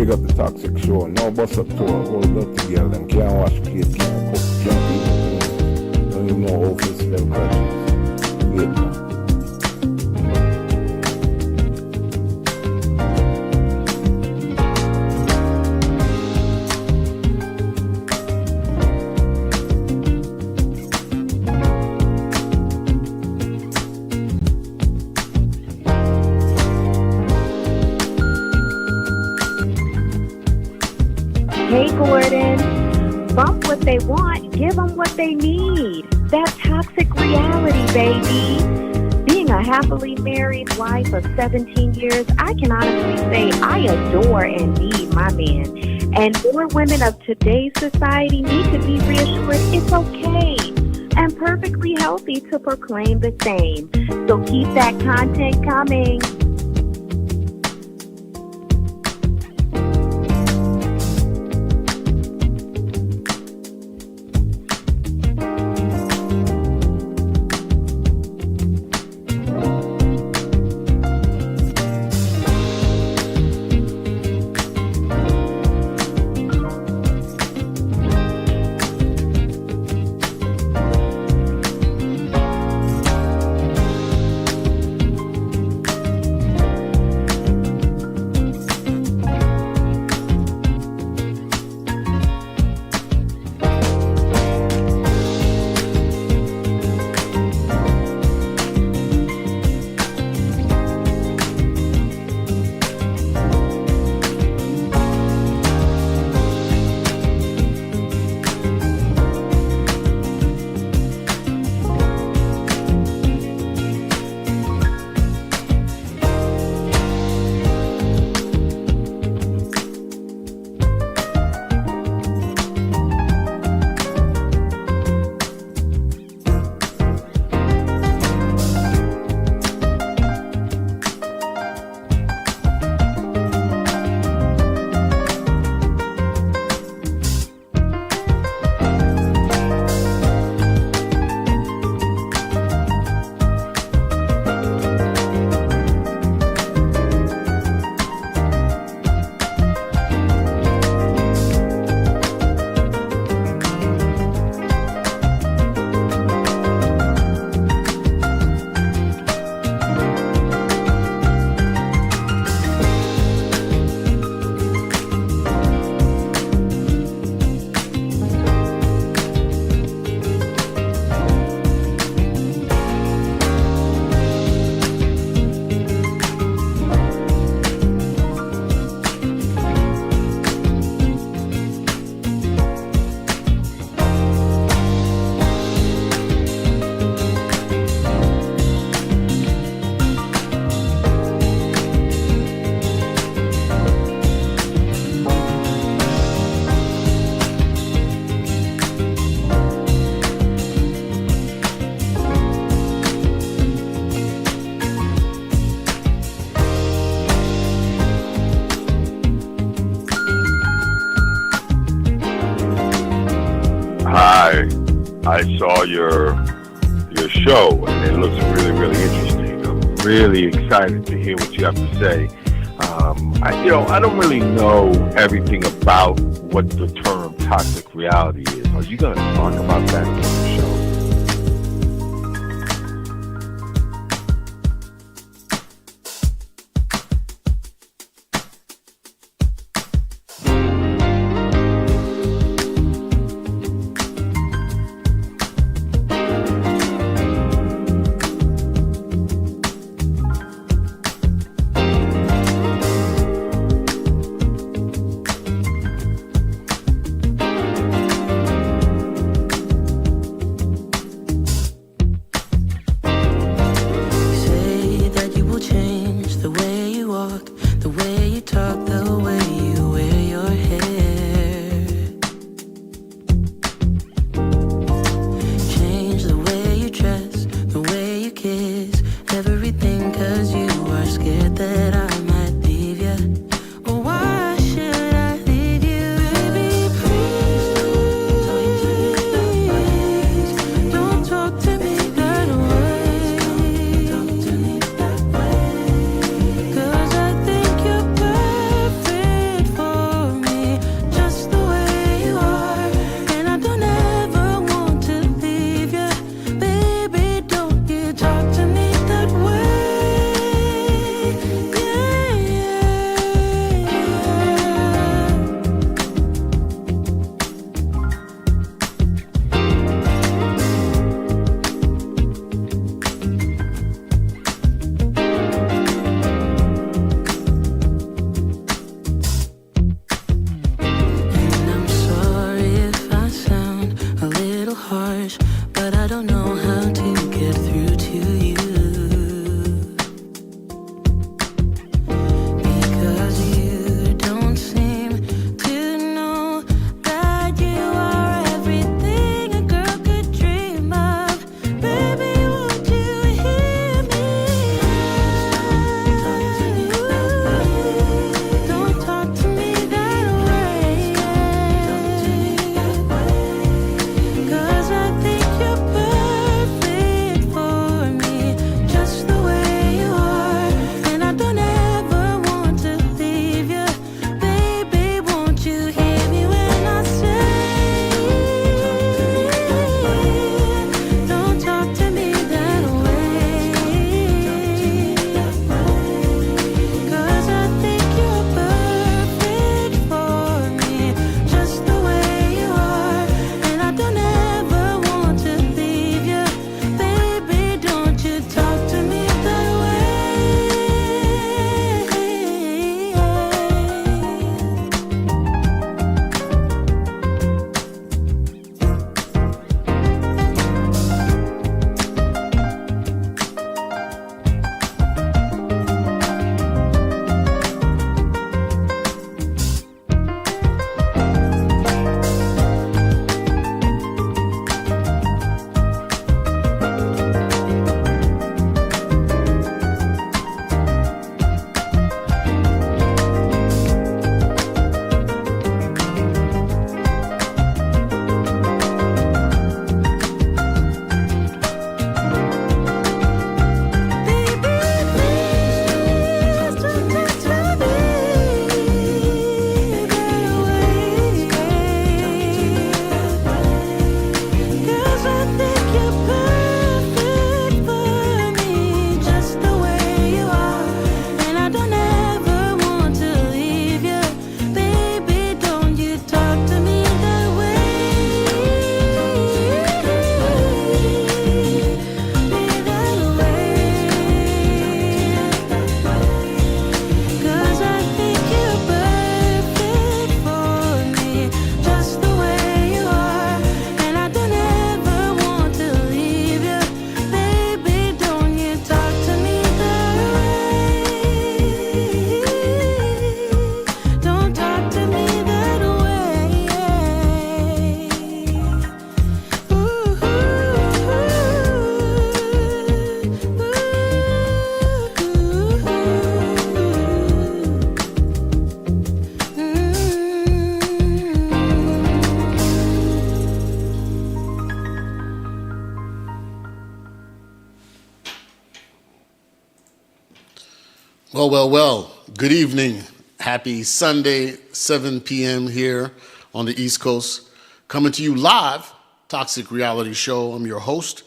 big up the Toxic Show. No bust up tour. Hold up together. Them can't wash plate, can't cook, can't even don't even know how to spell crutches. Wait now. Hey, Gordon. Bump what they want, give them what they need. That's toxic reality, baby. Being a happily married wife of 17 years, I can honestly say I adore and need my man. And more women of today's society need to be reassured it's okay and perfectly healthy to proclaim the same. So keep that content coming. I saw your show, and it looks really, really interesting. I'm really excited to hear what you have to say. I don't really know everything about what the term toxic reality is. Are you going to talk about that in the show? For Well. Good evening. Happy Sunday, 7 p.m. here on the East Coast. Coming to you live, Toxic Reality Show. I'm your host,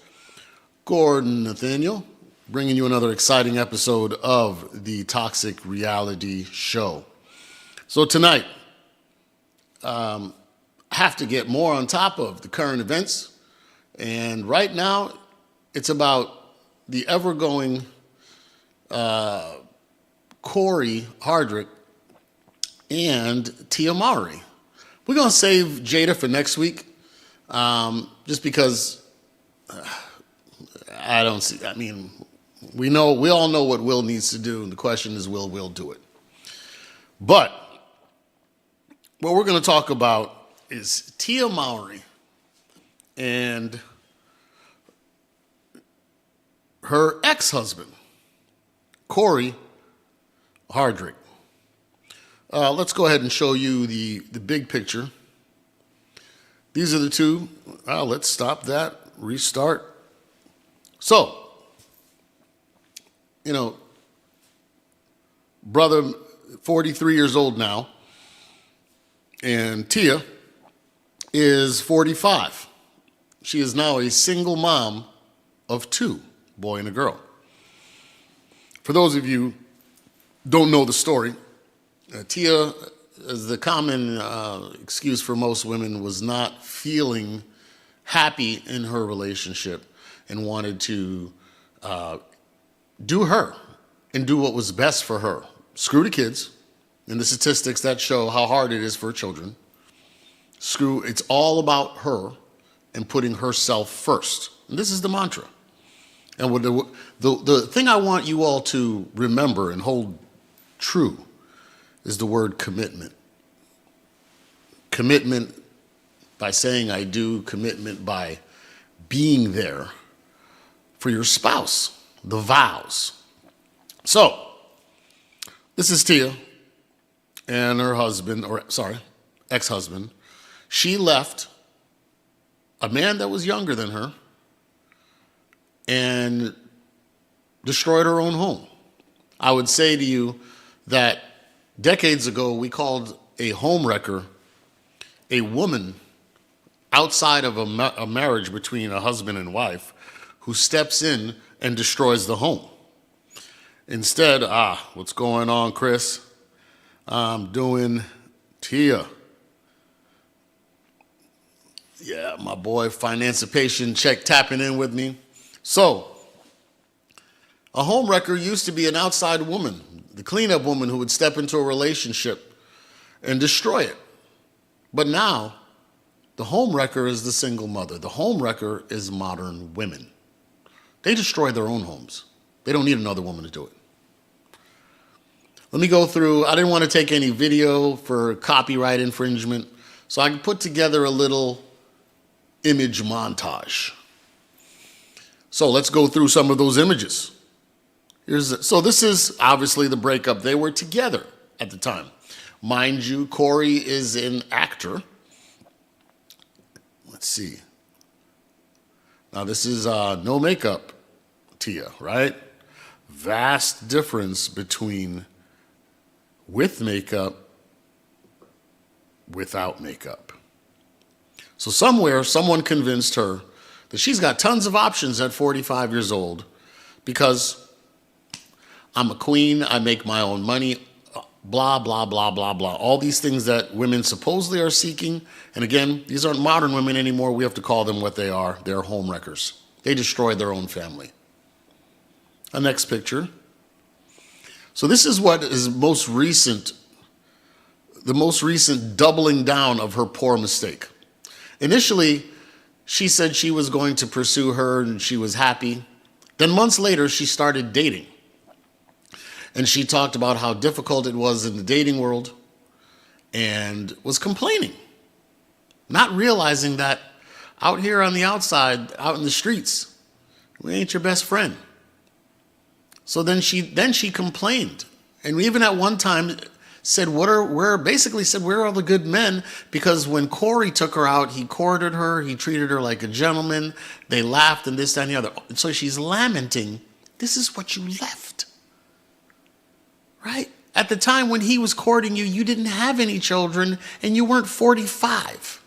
Gordon Nathaniel, bringing you another exciting episode of the Toxic Reality Show. So tonight, I have to get more on top of the current events. And right now, it's about the ever-going Cory Hardrict and Tia Mowry. We're going to save Jada for next week, just because we all know what Will needs to do, and the question is, will Will do it? But what we're going to talk about is Tia Mowry and her ex-husband, Cory Hardrict. Let's go ahead and show you the big picture. These are the two. Let's stop that. Restart. So, brother, 43 years old now, and Tia is 45. She is now a single mom of two, boy and a girl. For those of you don't know the story, Tia, as the common excuse for most women, was not feeling happy in her relationship and wanted to do her and do what was best for her. Screw the kids and the statistics that show how hard it is for children. It's all about her and putting herself first. And this is the mantra. And the thing I want you all to remember and hold true is the word commitment. Commitment by saying I do, commitment by being there for your spouse, the vows. So, this is Tia and her ex-husband. She left a man that was younger than her and destroyed her own home. I would say to you that decades ago, we called a homewrecker a woman outside of a marriage between a husband and wife who steps in and destroys the home. Instead, what's going on, Chris? I'm doing Tia. Yeah, my boy, Financipation Check tapping in with me. So, a homewrecker used to be an outside woman, the cleanup woman who would step into a relationship and destroy it. But now, the homewrecker is the single mother. The homewrecker is modern women. They destroy their own homes. They don't need another woman to do it. Let me go through. I didn't want to take any video for copyright infringement, so I put together a little image montage. So let's go through some of those images. So this is obviously the breakup. They were together at the time. Mind you, Cory is an actor. Let's see. Now this is no makeup Tia, right? Vast difference between with makeup, without makeup. So somewhere, someone convinced her that she's got tons of options at 45 years old because I'm a queen, I make my own money, blah, blah, blah, blah, blah. All these things that women supposedly are seeking. And again, these aren't modern women anymore. We have to call them what they are. They're homewreckers. They destroy their own family. A next picture. So this is what is the most recent doubling down of her poor mistake. Initially, she said she was going to pursue her and she was happy. Then months later, she started dating. And she talked about how difficult it was in the dating world and was complaining, not realizing that out here on the outside, out in the streets, we ain't your best friend. So then she complained. And even at one time said, where are all the good men? Because when Cory took her out, he courted her, he treated her like a gentleman, they laughed and this, that, and the other. And so she's lamenting, this is what you left. At the time when he was courting you, you didn't have any children and you weren't 45.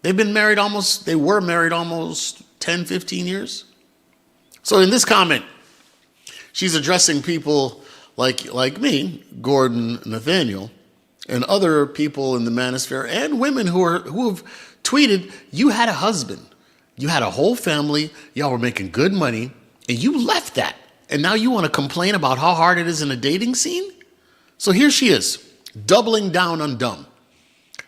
They were married almost 10, 15 years. So in this comment, she's addressing people like me, Gordon, Nathaniel, and other people in the manosphere and women who have tweeted, you had a husband, you had a whole family, y'all were making good money, and you left that. And now you want to complain about how hard it is in a dating scene? So here she is, doubling down on dumb.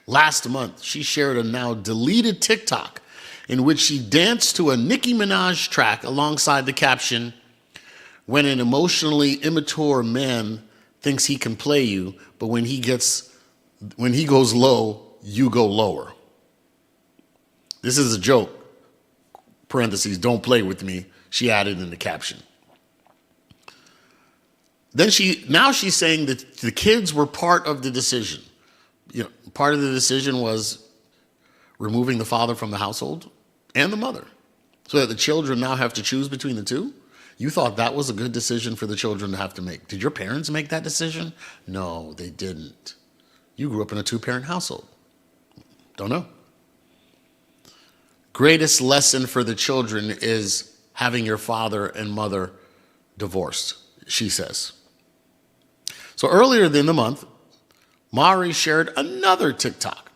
Last month, she shared a now deleted TikTok in which she danced to a Nicki Minaj track alongside the caption, when an emotionally immature man thinks he can play you, but when he goes low, you go lower. This is a joke. Parentheses, don't play with me, she added in the caption. Then she's saying that the kids were part of the decision. Part of the decision was removing the father from the household and the mother, so that the children now have to choose between the two. You thought that was a good decision for the children to have to make. Did your parents make that decision? No, they didn't. You grew up in a 2-parent household. Don't know. Greatest lesson for the children is having your father and mother divorced, she says. So earlier in the month, Mowry shared another TikTok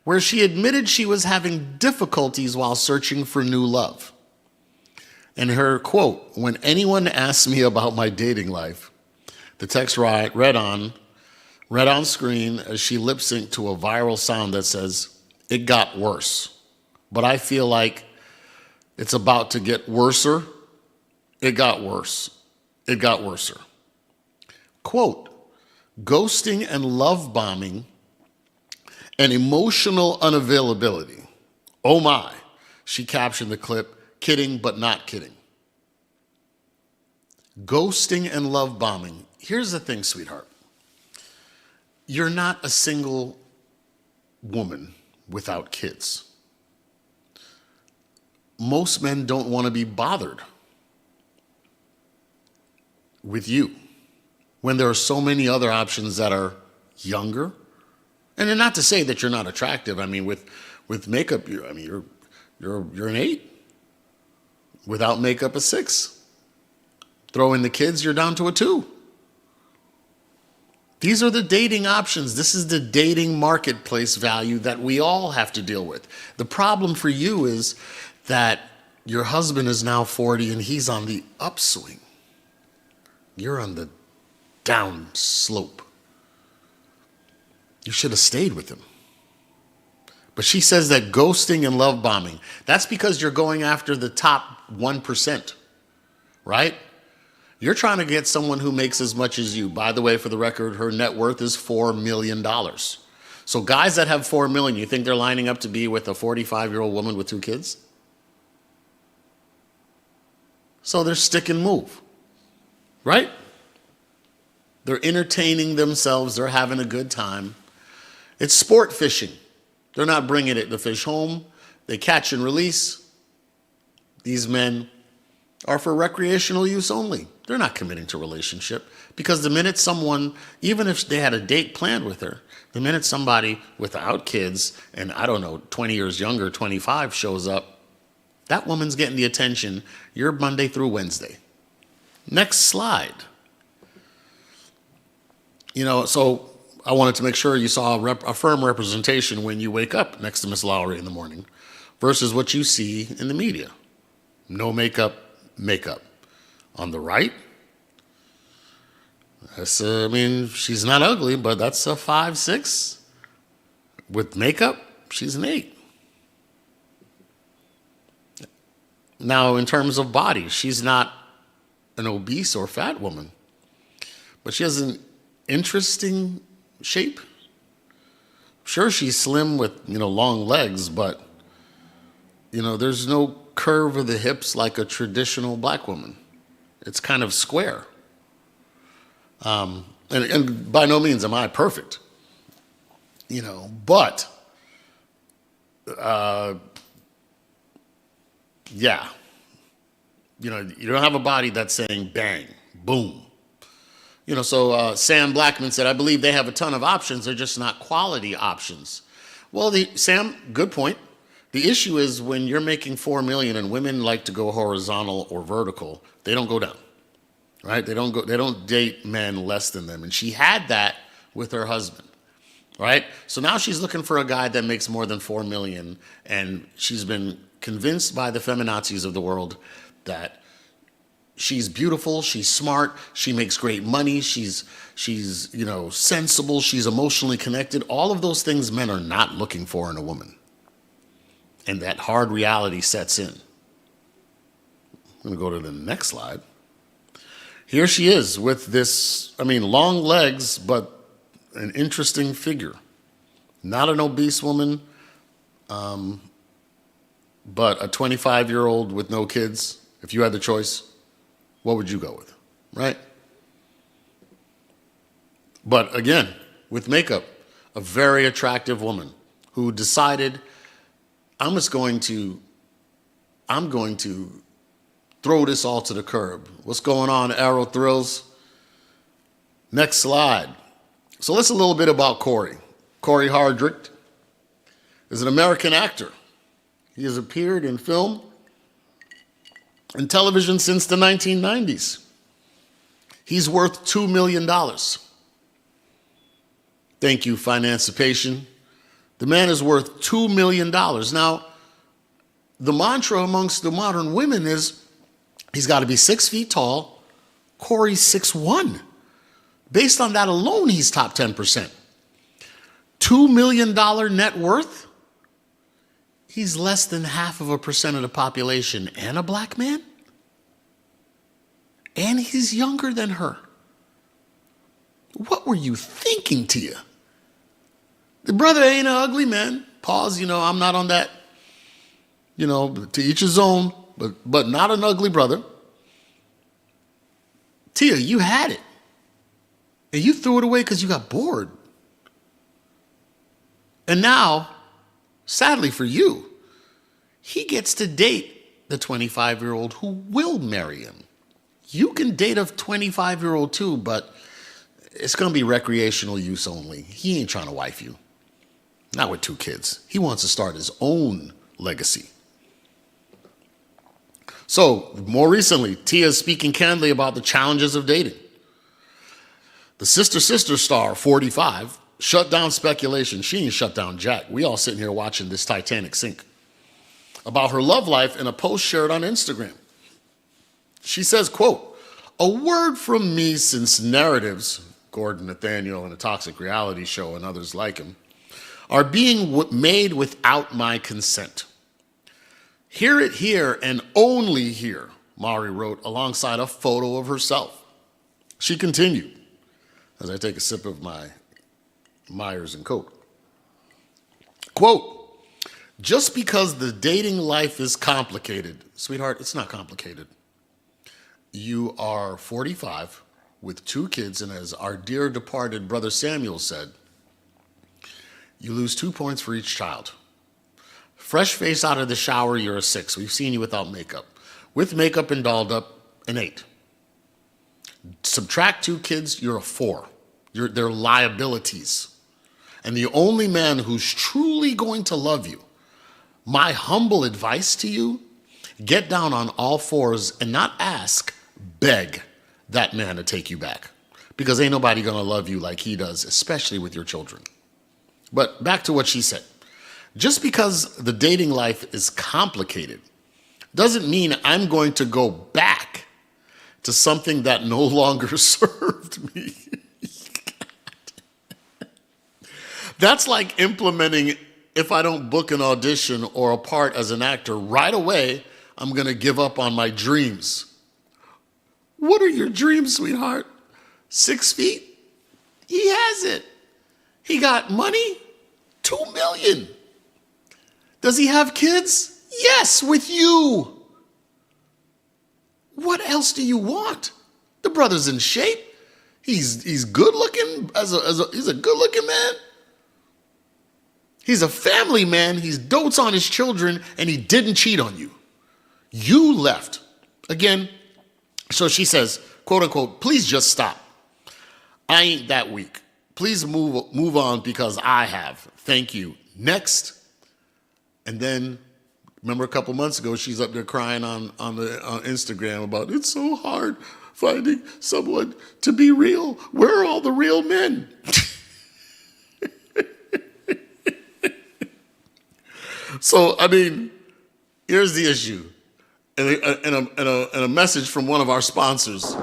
where she admitted she was having difficulties while searching for new love. And her quote, when anyone asks me about my dating life, the text read on screen as she lip synced to a viral sound that says, it got worse, but I feel like it's about to get worser. It got worse. It got worser. Quote, ghosting and love bombing and emotional unavailability. Oh my, she captioned the clip, kidding but not kidding. Ghosting and love bombing. Here's the thing, sweetheart. You're not a single woman without kids. Most men don't want to be bothered with you when there are so many other options that are younger. And then not to say that you're not attractive. I mean, with makeup, you're an 8. Without makeup, a 6. Throw in the kids, you're down to a 2. These are the dating options. This is the dating marketplace value that we all have to deal with. The problem for you is that your husband is now 40 and he's on the upswing. You're on the down slope. You should have stayed with him. But she says that ghosting and love bombing, that's because you're going after the top 1%, right? You're trying to get someone who makes as much as you. By the way, for the record, her net worth is $4 million. So guys that have $4 million, you think they're lining up to be with a 45-year-old woman with 2 kids? So they're stick and move, right? They're entertaining themselves. They're having a good time. It's sport fishing. They're not bringing the fish home. They catch and release. These men are for recreational use only. They're not committing to a relationship, because the minute someone, even if they had a date planned with her, the minute somebody without kids and 20 years younger, 25 shows up, that woman's getting the attention. You're Monday through Wednesday. Next slide. So I wanted to make sure you saw a firm representation when you wake up next to Miss Lowry in the morning versus what you see in the media. No makeup. On the right, she's not ugly, but that's a 5'6". With makeup, she's an 8. Now, in terms of body, she's not an obese or fat woman, but she has an interesting shape. Sure, she's slim with, long legs, but, there's no curve of the hips like a traditional black woman. It's kind of square. And by no means am I perfect, but, yeah. You don't have a body that's saying bang, boom. So Sam Blackman said, I believe they have a ton of options. They're just not quality options. Well, Sam, good point. The issue is when you're making $4 million and women like to go horizontal or vertical, they don't go down, right? They don't date men less than them. And she had that with her husband, right? So now she's looking for a guy that makes more than $4 million. And she's been convinced by the feminazis of the world that she's beautiful, she's smart, she makes great money, she's sensible, she's emotionally connected. All of those things men are not looking for in a woman. And that hard reality sets in. I'm going to go to the next slide. Here she is with this, long legs, but an interesting figure. Not an obese woman, but a 25-year-old with no kids. If you had the choice, what would you go with, right? But again, with makeup, a very attractive woman who decided, I'm going to throw this all to the curb. What's going on, Arrow Thrills? Next slide. So let's a little bit about Cory. Cory Hardrict is an American actor. He has appeared in film and television since the 1990s. He's worth $2 million. Thank you, Financipation. The man is worth $2 million. Now, the mantra amongst the modern women is he's got to be 6 feet tall. Cory's 6'1". Based on that alone, he's top 10%. $2 million net worth? He's less than 0.5% of the population and a black man? And he's younger than her. What were you thinking, Tia? The brother ain't an ugly man. Pause, I'm not on that. To each his own, but not an ugly brother. Tia, you had it. And you threw it away because you got bored. And now, sadly for you, he gets to date the 25-year-old who will marry him. You can date a 25-year-old too, but it's going to be recreational use only. He ain't trying to wife you. Not with 2 kids. He wants to start his own legacy. So, more recently, Tia is speaking candidly about the challenges of dating. The Sister star, 45, shut down speculation. She ain't shut down jack. We all sitting here watching this Titanic sink. About her love life in a post shared on Instagram. She says, quote, "A word from me since narratives," Gordon Nathaniel and the Toxic Reality Show and others like him, "are being made without my consent. Hear it here and only here," Mowry wrote alongside a photo of herself. She continued, as I take a sip of my Myers and Coke. Quote, "Just because the dating life is complicated," sweetheart, it's not complicated. You are 45 with 2 kids, and as our dear departed brother Samuel said, you lose 2 points for each child. Fresh face out of the shower, you're a 6. We've seen you without makeup. With makeup and dolled up, an 8. Subtract 2 kids, you're a 4. They're liabilities. And the only man who's truly going to love you, my humble advice to you, get down on all fours and not ask, beg that man to take you back. Because ain't nobody going to love you like he does, especially with your children. But back to what she said. Just because the dating life is complicated doesn't mean I'm going to go back to something that no longer served me. That's like implementing, if I don't book an audition or a part as an actor right away, I'm going to give up on my dreams. What are your dreams, sweetheart? 6 feet? He has it. He got money? $2 million. Does he have kids? Yes, with you. What else do you want? The brother's in shape. He's good looking. He's a good looking man. He's a family man. He dotes on his children, and he didn't cheat on you. You left. Again, so she says, quote unquote, "Please just stop. I ain't that weak. Please move on because I have. Thank you. Next. And then, remember a couple months ago, she's up there crying on Instagram about it's so hard finding someone to be real. Where are all the real men? So, I mean, here's the issue. And a message from one of our sponsors.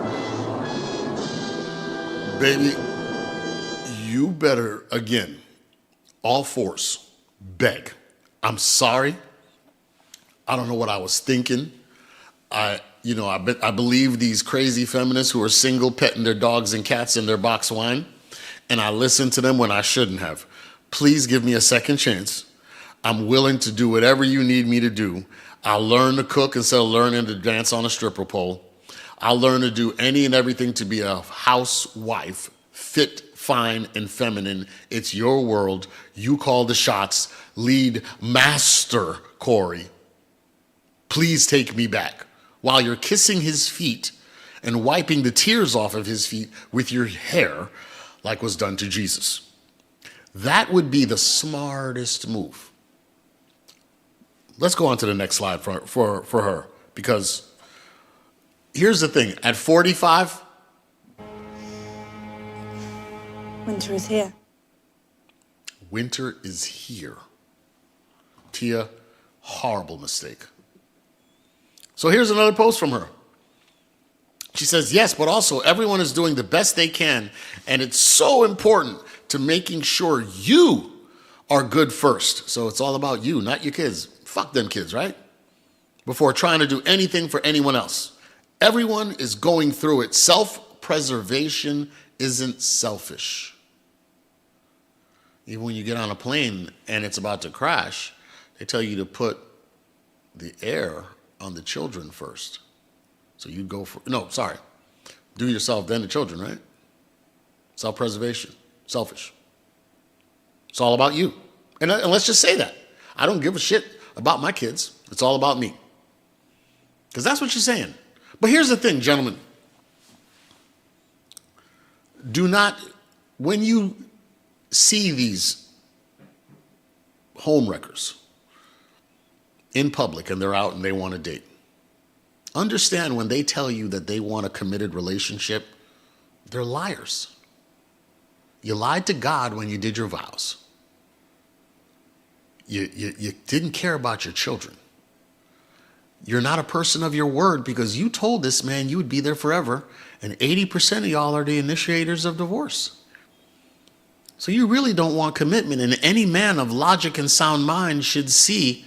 Baby, you better, again, all force, beg. I'm sorry. I don't know what I was thinking. I believe these crazy feminists who are single petting their dogs and cats in their box wine, and I listened to them when I shouldn't have. Please give me a second chance. I'm willing to do whatever you need me to do. I'll learn to cook instead of learning to dance on a stripper pole. I'll learn to do any and everything to be a housewife, fit, fine, and feminine. It's your world. You call the shots. Lead master, Cory. Please take me back. While you're kissing his feet and wiping the tears off of his feet with your hair, like was done to Jesus. That would be the smartest move. Let's go on to the next slide for her, because here's the thing. At 45, winter is here. Winter is here. Tia, horrible mistake. So here's another post from her. She says, yes, but also everyone is doing the best they can, and it's so important to making sure you are good first. So it's all about you, not your kids. Fuck them kids, right? Before trying to do anything for anyone else. Everyone is going through it. Self-preservation isn't selfish. Even when you get on a plane and it's about to crash, they tell you to put the air on the children first. So you go for, do yourself, then the children, right? Self-preservation, selfish. It's all about you. And let's just say that. I don't give a shit about my kids. It's all about me. Because that's what she's saying. But here's the thing, gentlemen. Do not, when you see these home wreckers in public and they're out and they want to date, understand when they tell you that they want a committed relationship, they're liars. You lied to God when you did your vows. You didn't care about your children. You're not a person of your word because you told this man you would be there forever, and 80% of y'all are the initiators of divorce. So you really don't want commitment, and any man of logic and sound mind should see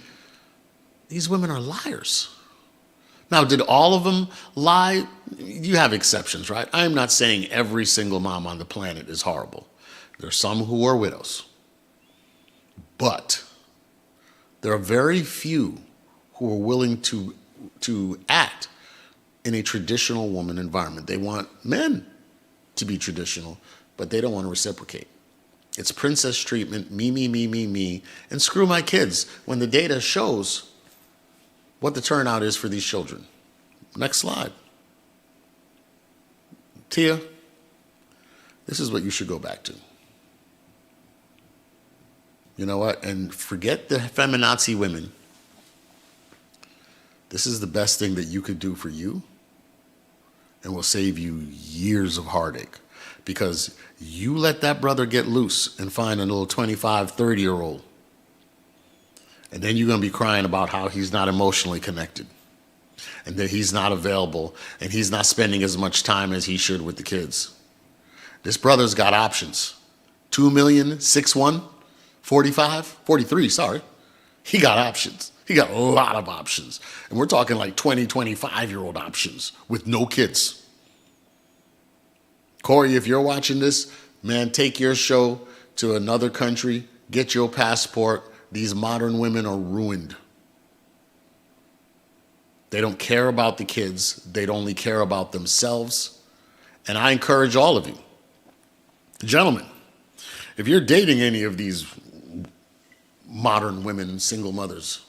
these women are liars. Now, did all of them lie? You have exceptions, right? I'm not saying every single mom on the planet is horrible. There are some who are widows. But there are very few who are willing to act in a traditional woman environment. They want men to be traditional, but they don't want to reciprocate. It's princess treatment, me, and screw my kids, when the data shows what the turnout is for these children. Next slide. Tia, this is what you should go back to. You know what? And forget the feminazi women. This is the best thing that you could do for you and will save you years of heartache, because you let that brother get loose and find a little 25, 30-year-old. And then you're going to be crying about how he's not emotionally connected and that he's not available and he's not spending as much time as he should with the kids. This brother's got options. 2 million, 6'1", 43, sorry. He got options. He got a lot of options. And we're talking like 20, 25-year-old options with no kids. Cory, if you're watching this, man, take your show to another country, get your passport. These modern women are ruined. They don't care about the kids. They only care about themselves. And I encourage all of you, gentlemen, if you're dating any of these modern women, single mothers,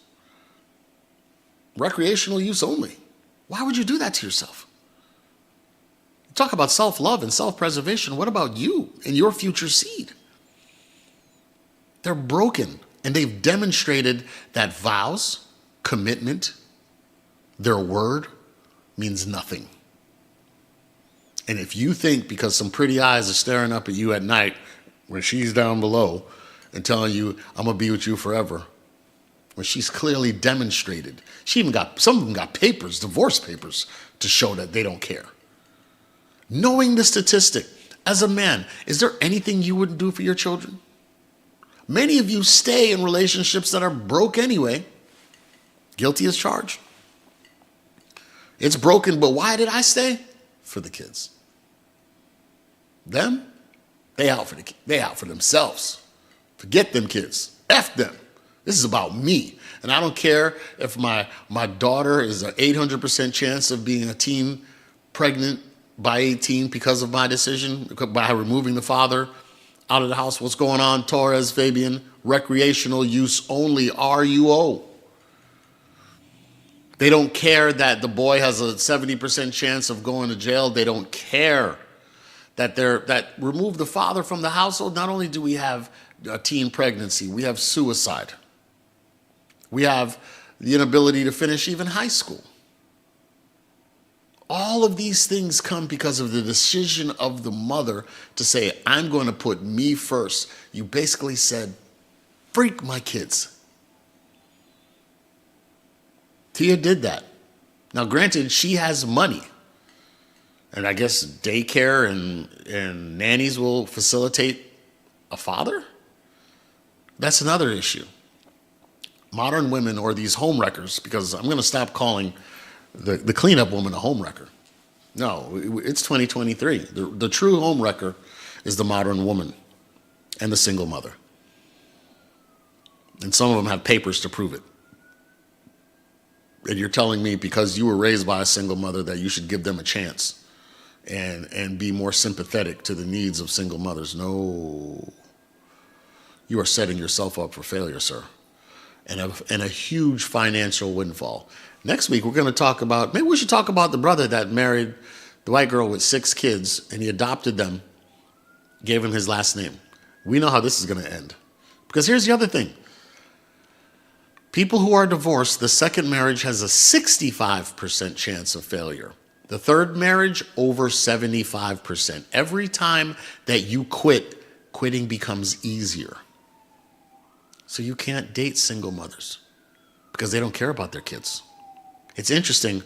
recreational use only. Why would you do that to yourself? Talk about self-love and self-preservation. What about you and your future seed? They're broken, and they've demonstrated that vows, commitment, their word means nothing. And if you think because some pretty eyes are staring up at you at night when she's down below and telling you, I'm going to be with you forever, when she's clearly demonstrated, some of them got papers, divorce papers, to show that they don't care. Knowing the statistic, as a man, is there anything you wouldn't do for your children? Many of you stay in relationships that are broke anyway. Guilty as charged. It's broken, but why did I stay? For the kids. Them, they out for themselves. Forget them kids. F them. This is about me. And I don't care if my daughter is an 800% chance of being a teen pregnant by 18 because of my decision, by removing the father out of the house. What's going on, Torres, Fabian? Recreational use only, RUO. They don't care that the boy has a 70% chance of going to jail. They don't care that remove the father from the household. Not only do we have a teen pregnancy, we have suicide. We have the inability to finish even high school. All of these things come because of the decision of the mother to say, I'm going to put me first. You basically said, freak my kids. Tia did that. Now, granted, she has money. And I guess daycare and nannies will facilitate a father? That's another issue. Modern women, or these home wreckers, because I'm going to stop calling the cleanup woman a home wrecker. No, it's 2023. The true home wrecker is the modern woman and the single mother. And some of them have papers to prove it. And you're telling me because you were raised by a single mother that you should give them a chance and be more sympathetic to the needs of single mothers. No. You are setting yourself up for failure, sir. And a huge financial windfall. Next week, we're going to talk about, maybe we should talk about the brother that married the white girl with 6 kids, and he adopted them, gave him his last name. We know how this is going to end. Because here's the other thing. People who are divorced, the second marriage has a 65% chance of failure. The third marriage, over 75%. Every time that you quit, quitting becomes easier. So you can't date single mothers because they don't care about their kids. It's interesting.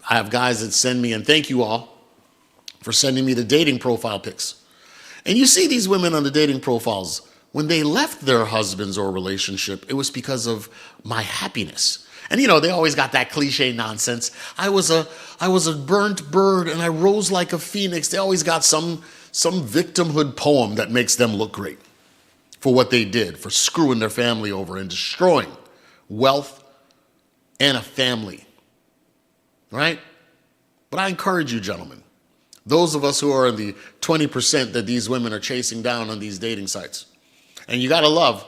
I have guys that send me, and thank you all for sending me the dating profile pics. And you see these women on the dating profiles. When they left their husbands or relationship, it was because of my happiness. And they always got that cliche nonsense. I was a burnt bird and I rose like a phoenix. They always got some victimhood poem that makes them look great for what they did, for screwing their family over and destroying wealth and a family. Right? But I encourage you, gentlemen, those of us who are in the 20% that these women are chasing down on these dating sites, and you got to love,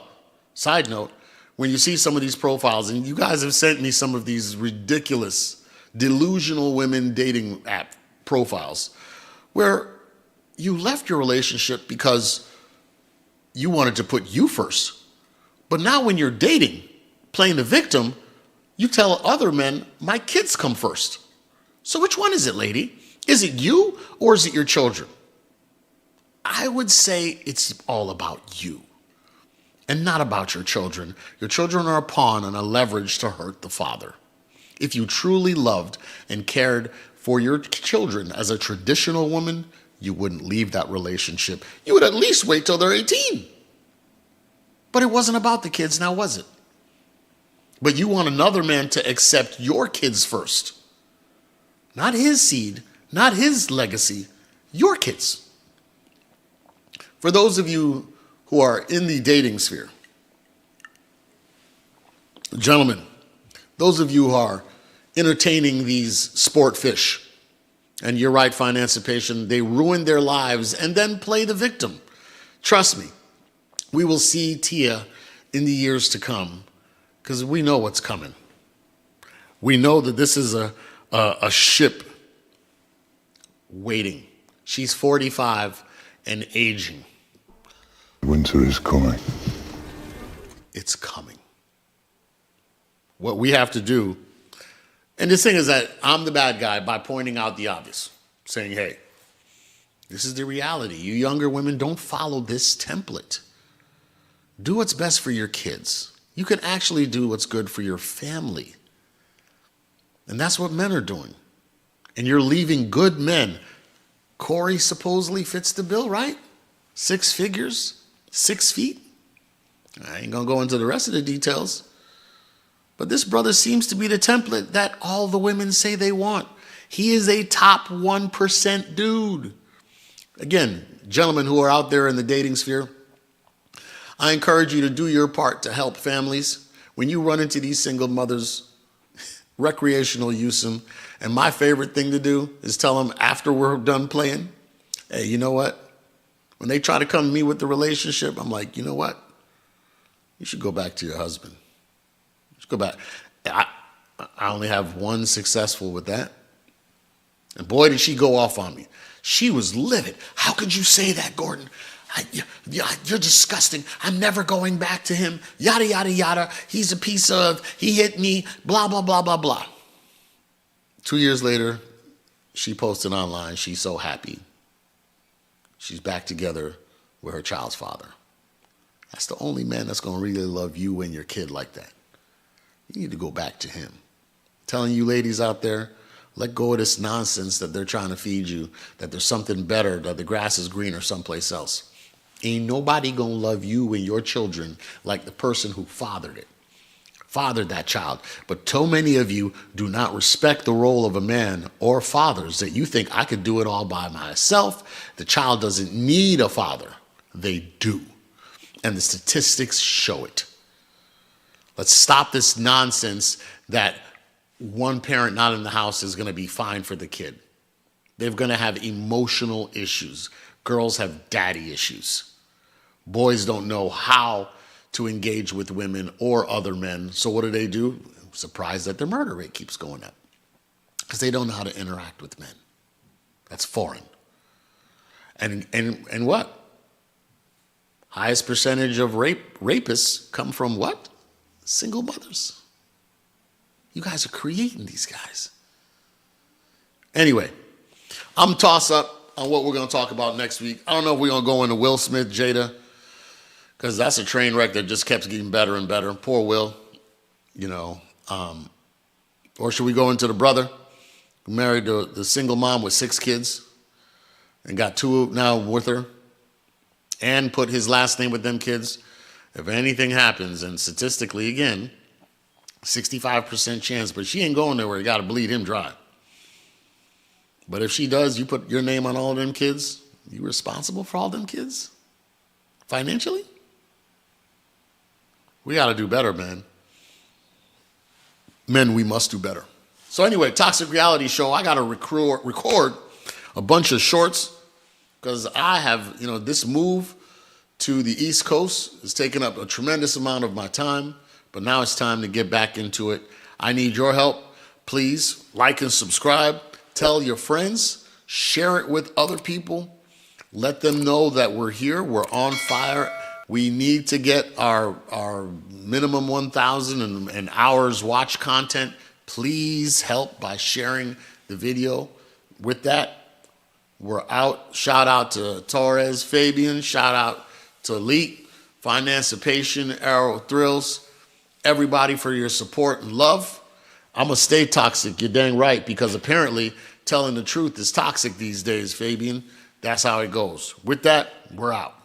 side note, when you see some of these profiles, and you guys have sent me some of these ridiculous, delusional women dating app profiles, where you left your relationship because you wanted to put you first. But now when you're dating, playing the victim, you tell other men, my kids come first. So which one is it, lady? Is it you or is it your children? I would say it's all about you and not about your children. Your children are a pawn and a leverage to hurt the father. If you truly loved and cared for your children as a traditional woman, you wouldn't leave that relationship. You would at least wait till they're 18. But it wasn't about the kids now, was it? But you want another man to accept your kids first. Not his seed, not his legacy, your kids. For those of you who are in the dating sphere, gentlemen, those of you who are entertaining these sport fish, and you're right, financipation, they ruin their lives and then play the victim. Trust me, we will see Tia in the years to come because we know what's coming. We know that this is a ship waiting She's 45 and aging. Winter is coming. It's coming. What we have to do, and this thing is that I'm the bad guy by pointing out the obvious, saying, hey, this is the reality. You younger women, don't follow this template. Do what's best for your kids. You can actually do what's good for your family. And that's what men are doing. And you're leaving good men. Cory supposedly fits the bill, right? 6 figures, 6 feet. I ain't gonna go into the rest of the details. But this brother seems to be the template that all the women say they want. He is a top 1% dude. Again, gentlemen who are out there in the dating sphere, I encourage you to do your part to help families. When you run into these single mothers, recreational use them. And my favorite thing to do is tell them after we're done playing, hey, you know what? When they try to come to me with the relationship, I'm like, you know what? You should go back to your husband. You should go back. I only have one successful with that. And boy, did she go off on me. She was livid. How could you say that, Gordon? You're disgusting. I'm never going back to him. Yada, yada, yada. He's a piece of, he hit me, blah, blah, blah, blah, blah. 2 years later, she posted online, she's so happy. She's back together with her child's father. That's the only man that's going to really love you and your kid like that. You need to go back to him. I'm telling you ladies out there, let go of this nonsense that they're trying to feed you, that there's something better, that the grass is greener someplace else. Ain't nobody gonna love you and your children like the person who fathered that child. But so many of you do not respect the role of a man or fathers that you think I could do it all by myself. The child doesn't need a father. They do. And the statistics show it. Let's stop this nonsense that one parent not in the house is gonna be fine for the kid. They're gonna have emotional issues. Girls have daddy issues. Boys don't know how to engage with women or other men. So what do? I'm surprised that their murder rate keeps going up. Because they don't know how to interact with men. That's foreign. And what? Highest percentage of rapists come from what? Single mothers. You guys are creating these guys. Anyway, I'm toss up on what we're going to talk about next week. I don't know if we're going to go into Will Smith, Jada, because that's a train wreck that just kept getting better and better. Poor Will, you know. Or should we go into the brother who married the single mom with 6 kids and got 2 now with her and put his last name with them kids? If anything happens, and statistically, again, 65% chance, but she ain't going nowhere. You got to bleed him dry. But if she does, you put your name on all of them kids, you responsible for all them kids? Financially? We got to do better, man. Men, we must do better. So anyway, Toxic Reality Show, I got to record a bunch of shorts because I have, this move to the East Coast has taken up a tremendous amount of my time, but now it's time to get back into it. I need your help. Please like and subscribe. Tell your friends. Share it with other people. Let them know that we're here. We're on fire. We need to get our minimum 1,000 and hours watch content. Please help by sharing the video. With that, we're out. Shout out to Torres, Fabian. Shout out to Elite, Financipation, Arrow Thrills. Everybody for your support and love. I'm going to stay toxic. You're dang right, because apparently telling the truth is toxic these days, Fabian. That's how it goes. With that, we're out.